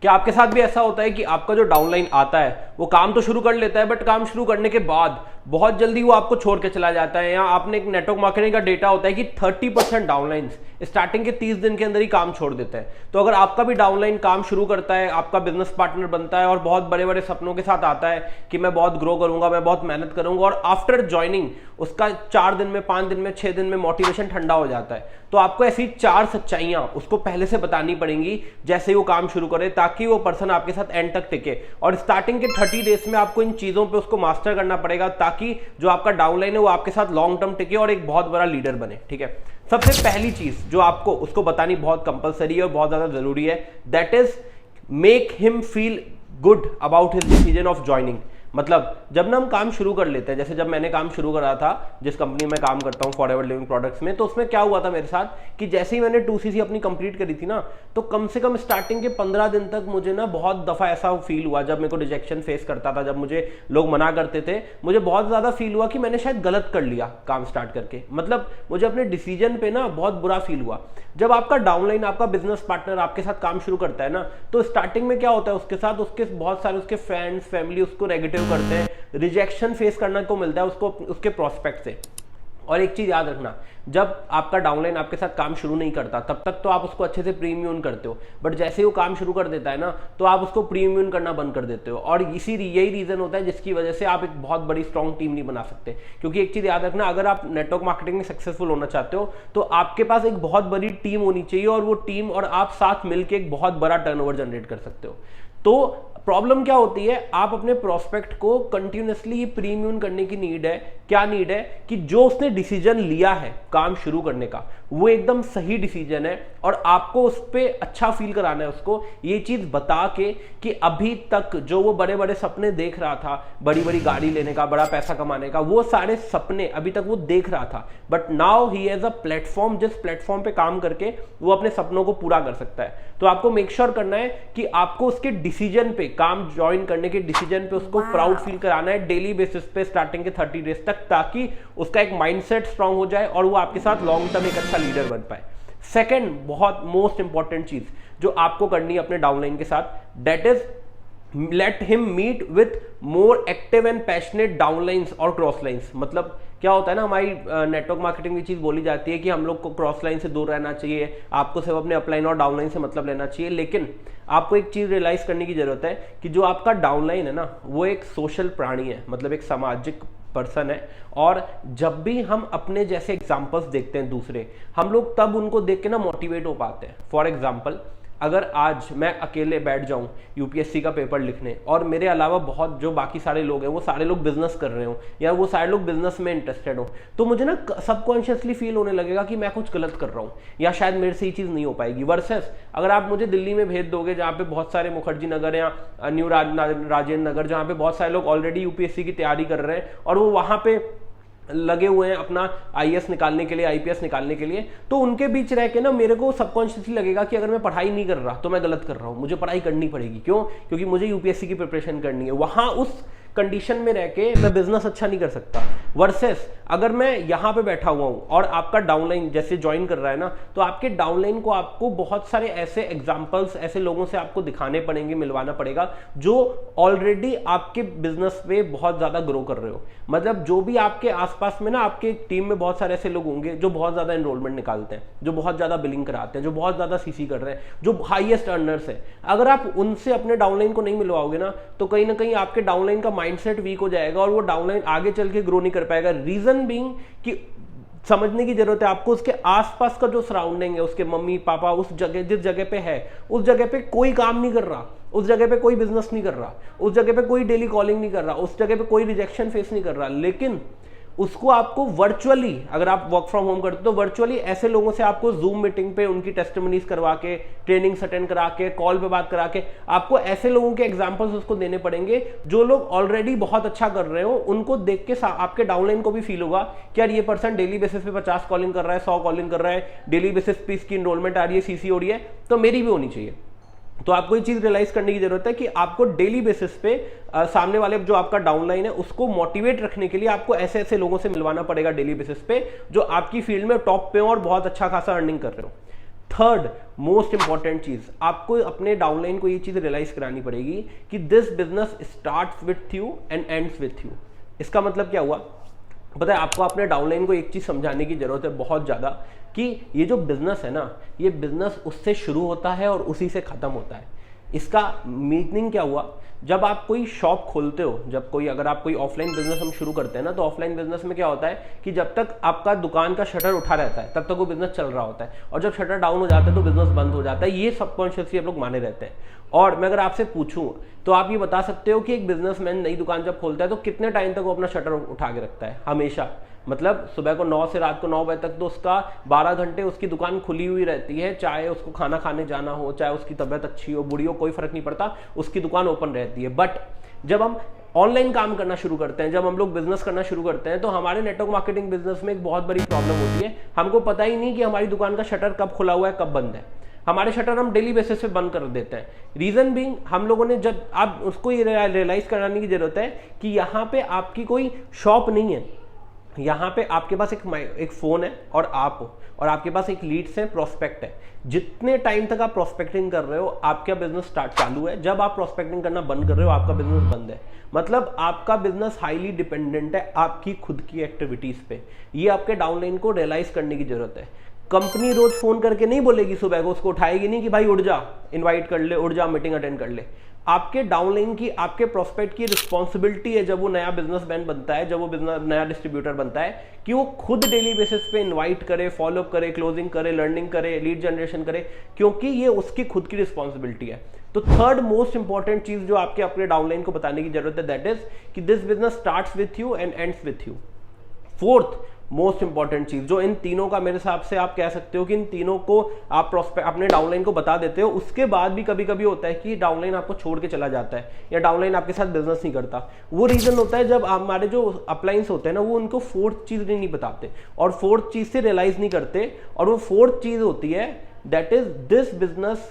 क्या आपके साथ भी ऐसा होता है कि आपका जो डाउनलाइन आता है वो काम तो शुरू कर लेता है, बट काम शुरू करने के बाद बहुत जल्दी वो आपको छोड़ के चला जाता है? या आपने एक नेटवर्क मार्केटिंग का डेटा होता है कि 30% डाउनलाइंस स्टार्टिंग के 30 दिन के अंदर ही काम छोड़ देते हैं। तो अगर आपका भी डाउनलाइन काम शुरू करता है, आपका बिजनेस पार्टनर बनता है और बहुत बड़े बड़े सपनों के साथ आता है कि मैं बहुत ग्रो करूंगा, मैं बहुत मेहनत करूंगा, और आफ्टर ज्वाइनिंग उसका 4 दिन में, 5 दिन में, 6 दिन में मोटिवेशन ठंडा हो जाता है, तो आपको ऐसी 4 सच्चाइयां उसको पहले से बतानी पड़ेंगी जैसे ही वो काम शुरू करे, ताकि वो पर्सन आपके साथ एंड तक टिके। और स्टार्टिंग के 30 डेज में आपको इन चीजों पे उसको मास्टर करना पड़ेगा, ताकि जो आपका डाउनलाइन है वो आपके साथ लॉन्ग टर्म टिके और एक बहुत बड़ा लीडर बने। ठीक है, सबसे पहली चीज जो आपको उसको बतानी बहुत कंपलसरी है और बहुत ज्यादा जरूरी है, that is make him feel good about his decision of joining. मतलब जब ना हम काम शुरू कर लेते हैं, जैसे जब मैंने काम शुरू करा था जिस कंपनी में काम करता हूँ फॉरएवर लिविंग प्रोडक्ट्स में, तो उसमें क्या हुआ था मेरे साथ कि जैसे ही मैंने 2cc अपनी कंप्लीट करी थी ना, तो कम से कम स्टार्टिंग के 15 दिन तक मुझे ना बहुत दफा ऐसा फील हुआ, जब मेरे को रिजेक्शन फेस करता था, जब मुझे लोग मना करते थे, मुझे बहुत ज्यादा फील हुआ कि मैंने शायद गलत कर लिया काम स्टार्ट करके। मतलब मुझे अपने डिसीजन पे ना बहुत बुरा फील हुआ। जब आपका डाउनलाइन, आपका बिजनेस पार्टनर आपके साथ काम शुरू करता है ना, तो स्टार्टिंग में क्या होता है उसके साथ, उसके बहुत सारे उसके फ्रेंड्स, फैमिली उसको नेगेटिव करते हैं, रिजेक्शन फेस करने को मिलता है उसको उसके प्रोस्पेक्ट से। और एक चीज याद रखना, जब आपका डाउनलाइन आपके साथ काम शुरू नहीं करता तब तक तो आप उसको अच्छे से प्रीमियम करते हो, बट जैसे ही वो काम शुरू कर देता है ना, तो आप उसको प्रीमियम करना बंद कर देते हो। और यही रीजन होता है जिसकी वजह से आप एक बहुत बड़ी स्ट्रॉन्ग टीम नहीं बना सकते। क्योंकि एक चीज याद रखना, अगर आप नेटवर्क मार्केटिंग में सक्सेसफुल होना चाहते हो तो आपके पास एक बहुत बड़ी टीम होनी चाहिए, और वो टीम और आप साथ मिलकर एक बहुत बड़ा टर्नओवर जनरेट कर सकते हो। तो प्रॉब्लम क्या होती है, आप अपने प्रोस्पेक्ट को कंटिन्यूअसली प्रीमियम करने की नीड है। क्या नीड है कि जो उसने डिसीजन लिया है काम शुरू करने का, वो एकदम सही डिसीजन है, और आपको उस पर अच्छा फील कराना है उसको, ये चीज बता के कि अभी तक जो वो बड़े बड़े सपने देख रहा था, बड़ी बड़ी गाड़ी लेने का, बड़ा पैसा कमाने का, वो सारे सपने अभी तक वो देख रहा था, but now he has a platform, जिस प्लेटफॉर्म पे काम करके वो अपने सपनों को पूरा कर सकता है। तो आपको मेक श्योर करना है कि आपको उसके डिसीजन पे, काम ज्वाइन करने के डिसीजन पे उसको प्राउड फील कराना है डेली बेसिस पे स्टार्टिंग के 30 डेज तक, ताकि उसका एक माइंडसेट स्ट्रांग हो जाए और वो आपके साथ लॉन्ग टर्म एक अच्छा लीडर बन पाए। सेकंड बहुत मोस्ट इंपॉर्टेंट चीज जो आपको करनी है अपने डाउनलाइन के साथ, that is let him meet with more active and passionate downlines और क्रॉस लाइंस। मतलब क्या होता है ना, हमारी नेटवर्क मार्केटिंग में चीज बोली जाती है कि हम लोग को क्रॉस लाइन से दूर रहना चाहिए, आपको सिर्फ अपने अपलाइन और डाउनलाइन से मतलब लेना चाहिए। लेकिन आपको एक चीज रियलाइज करने की जरूरत है कि जो आपका डाउनलाइन है ना, वो एक सोशल प्राणी है, मतलब एक सामाजिक पर्सन है। और जब भी हम अपने जैसे एग्जाम्पल्स देखते हैं दूसरे, हम लोग तब उनको देख के ना मोटिवेट हो पाते हैं। फॉर एग्जाम्पल, अगर आज मैं अकेले बैठ जाऊं यूपीएससी का पेपर लिखने, और मेरे अलावा बहुत जो बाकी सारे लोग हैं वो सारे लोग बिजनेस कर रहे हो, या वो सारे लोग बिजनेस में इंटरेस्टेड हो, तो मुझे ना सबकॉन्शियसली फील होने लगेगा कि मैं कुछ गलत कर रहा हूँ, या शायद मेरे से ये चीज़ नहीं हो पाएगी। वर्सेस अगर आप मुझे दिल्ली में भेज दोगे जहाँ पे बहुत सारे मुखर्जी नगर या न्यू राजेंद्र नगर, जहाँ पे बहुत सारे लोग ऑलरेडी यूपीएससी की तैयारी कर रहे हैं और वो वहाँ पे लगे हुए हैं अपना आईएएस निकालने के लिए, आईपीएस निकालने के लिए, तो उनके बीच रह के ना मेरे को सबकॉन्शियसली लगेगा कि अगर मैं पढ़ाई नहीं कर रहा तो मैं गलत कर रहा हूं, मुझे पढ़ाई करनी पड़ेगी। क्यों? क्योंकि मुझे यूपीएससी की प्रिपरेशन करनी है। वहां उस कंडीशन में रह के मैं बिजनेस अच्छा नहीं कर सकता। वर्सेस अगर मैं यहां पे बैठा हुआ हूं और आपका डाउनलाइन जैसे ज्वाइन कर रहा है ना, तो आपके डाउनलाइन को आपको बहुत सारे ऐसे एग्जांपल्स, ऐसे लोगों से आपको दिखाने पड़ेंगे, मिलवाना पड़ेगा जो ऑलरेडी आपके बिजनेस पे बहुत ज्यादा ग्रो कर रहे हो। मतलब जो भी आपके आसपास में ना, आपके टीम में बहुत सारे ऐसे लोग होंगे जो बहुत ज्यादा एनरोलमेंट निकालते हैं, जो बहुत ज्यादा बिलिंग कराते हैं, जो बहुत ज्यादा सीसी कर रहे हैं, जो हाईएस्ट अर्नर्स है। अगर आप उनसे अपने डाउनलाइन को नहीं मिलवाओगे ना, तो कहीं ना कहीं आपके डाउनलाइन का माइंडसेट वीक हो जाएगा और वो डाउनलाइन आगे चल के ग्रो नहीं कर पाएगा। रीजन बीइंग कि समझने की जरूरत है आपको उसके आसपास का जो सराउंडिंग है, उसके मम्मी पापा उस जगह, जिस जगह पे है, उस जगह पे कोई काम नहीं कर रहा, उस जगह पे कोई बिजनेस नहीं कर रहा, उस जगह पे कोई डेली कॉलिंग नहीं कर रहा, उस जगह पे कोई रिजेक्शन फेस नहीं कर रहा, लेकिन उसको आपको वर्चुअली, अगर आप वर्क फ्रॉम होम करते हो तो वर्चुअली ऐसे लोगों से आपको जूम मीटिंग पे उनकी टेस्टिमनीज करवा के, ट्रेनिंग्स अटेंड करा के, कॉल पे बात करा के, आपको ऐसे लोगों के एग्जांपल्स उसको देने पड़ेंगे जो लोग ऑलरेडी बहुत अच्छा कर रहे हो। उनको देख के आपके डाउनलाइन को भी फील होगा कि यार ये पर्सन डेली बेसिस पे 50 कॉलिंग कर रहा है, 100 कॉलिंग कर रहा है, डेली बेसिस पे इसकी इनरोलमेंट आ रही है, सीसी हो रही है, तो मेरी भी होनी चाहिए। तो आपको ये चीज रियलाइज करने की जरूरत है कि आपको डेली बेसिस पे सामने वाले जो आपका डाउनलाइन है उसको मोटिवेट रखने के लिए आपको ऐसे ऐसे लोगों से मिलवाना पड़ेगा डेली बेसिस पे जो आपकी फील्ड में टॉप पे हो और बहुत अच्छा खासा अर्निंग कर रहे हो। थर्ड मोस्ट इंपॉर्टेंट चीज, आपको अपने डाउनलाइन को ये चीज रियलाइज करानी पड़ेगी कि this business starts with you and ends with you. इसका मतलब क्या हुआ, पता है आपको अपने डाउनलाइन को एक चीज समझाने की जरूरत है बहुत ज्यादा, कि ये जो बिजनेस है ना, ये बिजनेस उससे शुरू होता है और उसी से खत्म होता है। इसका मीनिंग क्या हुआ, जब आप कोई शॉप खोलते हो, जब कोई अगर आप कोई ऑफलाइन बिजनेस हम शुरू करते हैं ना, तो ऑफलाइन बिजनेस में क्या होता है कि जब तक आपका दुकान का शटर उठा रहता है तब तक वो बिजनेस चल रहा होता है, और जब शटर डाउन हो जाता है तो बिजनेस बंद हो जाता है। ये सबकॉन्शियसली आप लोग माने रहते हैं। और मैं अगर आपसे पूछूं तो आप ये बता सकते हो कि एक बिजनेसमैन नई दुकान जब खोलता है तो कितने टाइम तक वो अपना शटर उठा के रखता है? हमेशा, मतलब सुबह को 9 से रात को 9 बजे तक तो उसका 12 घंटे उसकी दुकान खुली हुई रहती है, चाहे उसको खाना खाने जाना हो, चाहे उसकी तबीयत अच्छी हो बुरी हो, कोई फर्क नहीं पड़ता, उसकी दुकान ओपन रहती है। बट जब हम ऑनलाइन काम करना शुरू करते हैं, जब हम लोग बिजनेस करना शुरू करते हैं, तो हमारे नेटवर्क मार्केटिंग बिजनेस में एक बहुत बड़ी प्रॉब्लम होती है, हमको पता ही नहीं कि हमारी दुकान का शटर कब खुला हुआ है कब बंद है। हमारे शटर हम डेली बेसिस पे बंद कर देते हैं। रीजन बीइंग, हम लोगों ने जब आप उसको ये रियलाइज कराने की जरूरत है कि यहाँ पे आपकी कोई शॉप नहीं है, यहाँ पे आपके पास एक फोन है और आप हो, और आपके पास एक लीड्स है, प्रोस्पेक्ट है। जितने टाइम तक आप प्रोस्पेक्टिंग कर रहे हो आपका बिजनेस स्टार्ट चालू है, जब आप प्रोस्पेक्टिंग करना बंद कर रहे हो आपका बिजनेस बंद है। मतलब आपका बिजनेस हाईली डिपेंडेंट है आपकी खुद की एक्टिविटीज पे। ये आपके डाउनलाइन को रियलाइज करने की जरूरत है। कंपनी रोज फोन करके नहीं बोलेगी सुबह को, उसको उठाएगी नहीं कि भाई उठ जा, इनवाइट कर ले, उठ जा, मीटिंग अटेंड कर ले। आपके डाउनलाइन की, आपके प्रोस्पेक्ट की रिस्पॉन्सिबिलिटी है, जब वो नया बिजनेसमैन बनता है, जब वो नया डिस्ट्रीब्यूटर बनता है, कि वो खुद डेली बेसिस पे इनवाइट करे, फॉलो करे, क्लोजिंग करे, लर्निंग करे, लीड जनरेशन करे, क्योंकि ये उसकी खुद की रिस्पॉन्सिबिलिटी है। तो थर्ड मोस्ट इंपॉर्टेंट चीज जो आपके अपने डाउनलाइन को बताने की जरूरत है, दैट इज कि this business starts with you and ends with you. Fourth most important चीज जो इन तीनों का, मेरे हिसाब से आप कह सकते हो कि इन तीनों को आप अपने डाउनलाइन को बता देते हो, उसके बाद भी कभी कभी होता है कि डाउनलाइन आपको छोड़ के चला जाता है या डाउनलाइन आपके साथ बिजनेस नहीं करता। वो रीजन होता है जब हमारे जो अपलाइंस होते हैं ना, वो उनको फोर्थ चीज नहीं बताते और फोर्थ चीज से रियलाइज नहीं करते, और वो फोर्थ चीज होती है that is this business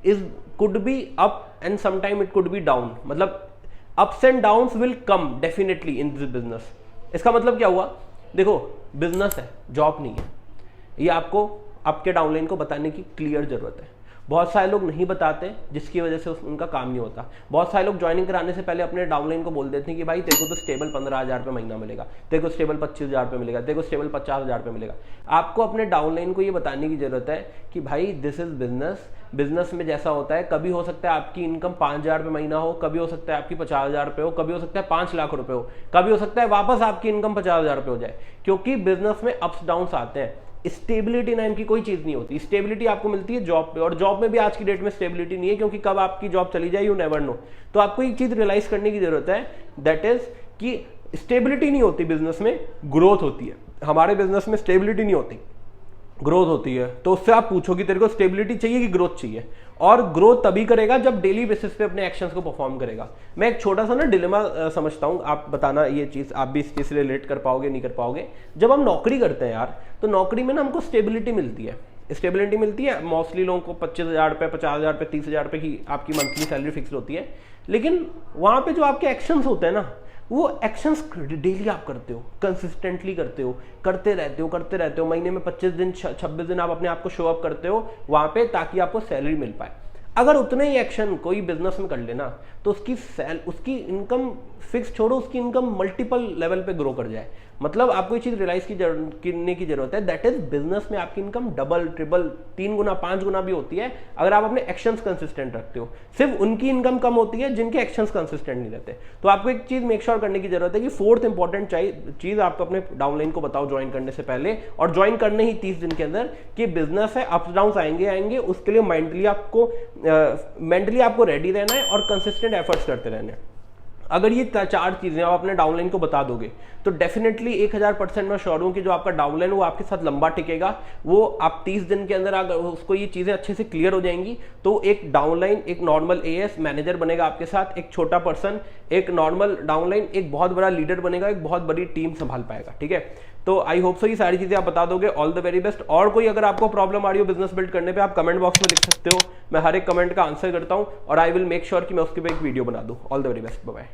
is could be up and sometime it could be down. मतलब ups and downs will come definitely in this business. इसका मतलब क्या हुआ, देखो बिजनेस है, जॉब नहीं है। ये आपको आपके डाउनलाइन को बताने की क्लियर जरूरत है। बहुत सारे लोग नहीं बताते, जिसकी वजह से उनका काम नहीं होता। बहुत सारे लोग ज्वाइनिंग कराने से पहले अपने डाउनलाइन को बोल देते हैं कि भाई तेरे को तो स्टेबल 15,000 रुपये महीना मिलेगा, तेरे को स्टेबल 25,000 रुपये मिलेगा, तेरे को स्टेबल 50,000 रुपये मिलेगा। आपको अपने डाउनलाइन को ये बताने की जरूरत है कि भाई दिस इज बिजनेस। बिजनेस में जैसा होता है, कभी हो सकता है आपकी इनकम 5,000 रुपये महीना हो, कभी हो सकता है आपकी 50,000 रुपये हो, कभी हो सकता है 5 लाख रुपए हो, कभी हो सकता है वापस आपकी इनकम 50,000 रुपये हो जाए, क्योंकि बिजनेस में अप्स डाउन्स आते हैं। स्टेबिलिटी नाम की कोई चीज नहीं होती। स्टेबिलिटी आपको मिलती है जॉब पे, और जॉब में भी आज की डेट में स्टेबिलिटी नहीं है, क्योंकि कब आपकी जॉब चली जाए यू नेवर नो। तो आपको एक चीज रियलाइज करने की जरूरत है, दैट इज कि स्टेबिलिटी नहीं होती बिजनेस में, ग्रोथ होती है। हमारे बिजनेस में स्टेबिलिटी नहीं होती, ग्रोथ होती है। तो उससे आप पूछो कि तेरे को स्टेबिलिटी चाहिए कि ग्रोथ चाहिए, और ग्रोथ तभी करेगा जब डेली बेसिस पे अपने एक्शंस को परफॉर्म करेगा। मैं एक छोटा सा ना डिलेमा समझता हूँ, आप बताना ये चीज, आप भी इस चीज से रिलेट कर पाओगे नहीं कर पाओगे। जब हम नौकरी करते हैं यार, तो नौकरी में ना हमको स्टेबिलिटी मिलती है। स्टेबिलिटी मिलती है मोस्टली लोगों को 25,000 रुपये, 50,000 रुपये, 30,000 रुपये की आपकी मंथली सैलरी फिक्स होती है। लेकिन वहां पे जो आपके एक्शंस होते हैं ना, वो एक्शंस डेली आप करते हो, कंसिस्टेंटली करते हो, करते रहते हो। महीने में 25 दिन 26 दिन आप अपने आप को शो अप करते हो वहां पे, ताकि आपको सैलरी मिल पाए। अगर उतने ही एक्शन कोई बिजनेस में कर लेना, तो उसकी इनकम फिक्स छोड़ो, उसकी इनकम मल्टीपल लेवल पे ग्रो कर जाए। मतलब आपको ये चीज रियलाइज करने की जरूरत है, दैट इज बिजनेस में आपकी इनकम डबल, ट्रिपल, 3 गुना, 5 गुना भी होती है अगर आप अपने एक्शंस कंसिस्टेंट रखते हो। सिर्फ उनकी इनकम कम होती है जिनके एक्शंस कंसिस्टेंट नहीं रहते। तो आपको एक चीज मेक श्योर करने की जरूरत है कि फोर्थ इंपॉर्टेंट चीज आप अपने डाउनलाइन को बताओ ज्वाइन करने से पहले, और ज्वाइन करने ही 30 दिन के अंदर, कि बिजनेस है, अप्स डाउन आएंगे, उसके लिए मेंटली आपको रेडी रहना है और कंसिस्टेंट एफर्ट्स करते रहना है। अगर ये 4 चीजें आप अपने डाउनलाइन को बता दोगे, तो डेफिनेटली 1000% मैं श्योर हूं कि जो आपका डाउनलाइन वो आपके साथ लंबा टिकेगा। वो आप 30 दिन के अंदर अगर उसको ये चीजें अच्छे से क्लियर हो जाएंगी, तो एक डाउनलाइन एक नॉर्मल एएस मैनेजर बनेगा आपके साथ, एक छोटा पर्सन एक नॉर्मल डाउनलाइन एक बहुत बड़ा लीडर बनेगा, एक बहुत बड़ी टीम संभाल पाएगा। ठीक है, तो आई होप सो ये सारी चीजें आप बता दोगे। All the very best. और कोई अगर आपको प्रॉब्लम आ रही हो बिजनेस बिल्ड करने पे, आप कमेंट बॉक्स में लिख सकते हो, मैं हर एक कमेंट का आंसर करता हूं, और आई विल मेक श्योर कि मैं उसके पे एक वीडियो बना दूं। All the very best, bye bye.